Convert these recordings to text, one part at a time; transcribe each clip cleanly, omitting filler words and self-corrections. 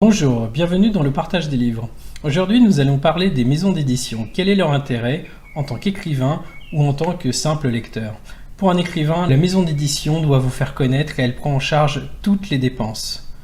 Bonjour, bienvenue dans le partage des livres. Aujourd'hui, nous allons parler des maisons d'édition. Quel est leur intérêt en tant qu'écrivain ou en tant que simple lecteur? Pour un écrivain, la maison d'édition doit vous faire connaître et elle prend en charge toutes les dépenses.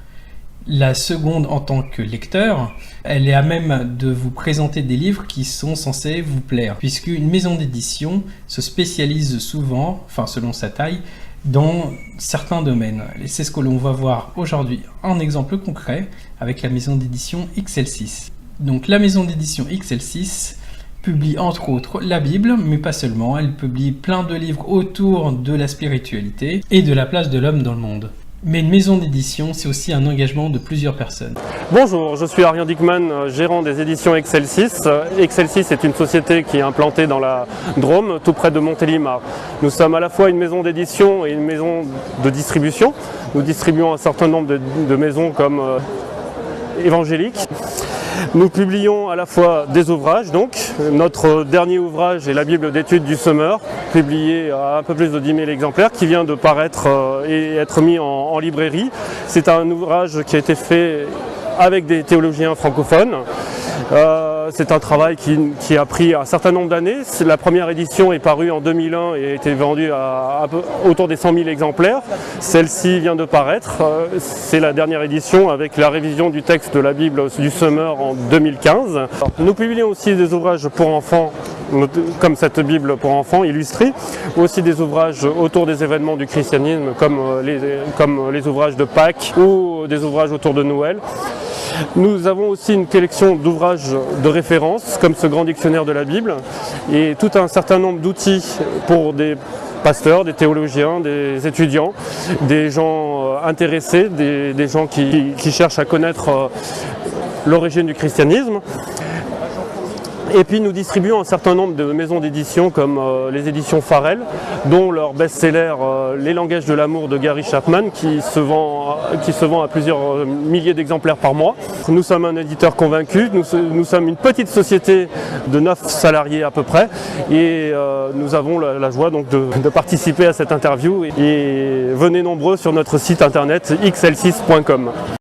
La seconde, en tant que lecteur, elle est à même de vous présenter des livres qui sont censés vous plaire, puisqu'une maison d'édition se spécialise souvent, selon sa taille, dans certains domaines. Et c'est ce que l'on va voir aujourd'hui, un exemple concret avec la maison d'édition XL6. Donc la maison d'édition XL6 publie entre autres la Bible, mais pas seulement, elle publie plein de livres autour de la spiritualité et de la place de l'homme dans le monde. Mais une maison d'édition, c'est aussi un engagement de plusieurs personnes. Bonjour, je suis Arian Dickman, gérant des éditions XL6. XL6 est une société qui est implantée dans la Drôme, tout près de Montélimar. Nous sommes à la fois une maison d'édition et une maison de distribution. Nous distribuons un certain nombre de maisons comme évangéliques. Nous publions à la fois des ouvrages, donc notre dernier ouvrage est la Bible d'études du semeur, publié à un peu plus de 10 000 exemplaires, qui vient de paraître et être mis en librairie. C'est un ouvrage qui a été fait avec des théologiens francophones. C'est un travail qui a pris un certain nombre d'années. La première édition est parue en 2001 et a été vendue à autour des 100 000 exemplaires. Celle-ci vient de paraître. C'est la dernière édition avec la révision du texte de la Bible du semeur en 2015. Nous publions aussi des ouvrages pour enfants, comme cette Bible pour enfants illustrée, ou aussi des ouvrages autour des événements du christianisme, comme les ouvrages de Pâques ou des ouvrages autour de Noël. Nous avons aussi une collection d'ouvrages de référence, comme ce grand dictionnaire de la Bible, et tout un certain nombre d'outils pour des pasteurs, des théologiens, des étudiants, des gens intéressés, des gens qui cherchent à connaître l'origine du christianisme. Et puis nous distribuons un certain nombre de maisons d'édition comme les éditions Farel, dont leur best-seller Les langages de l'amour de Gary Chapman, qui se vend à plusieurs milliers d'exemplaires par mois. Nous sommes un éditeur convaincu, nous sommes une petite société de 9 salariés à peu près, et nous avons la joie donc de participer à cette interview. Et venez nombreux sur notre site internet xl6.com.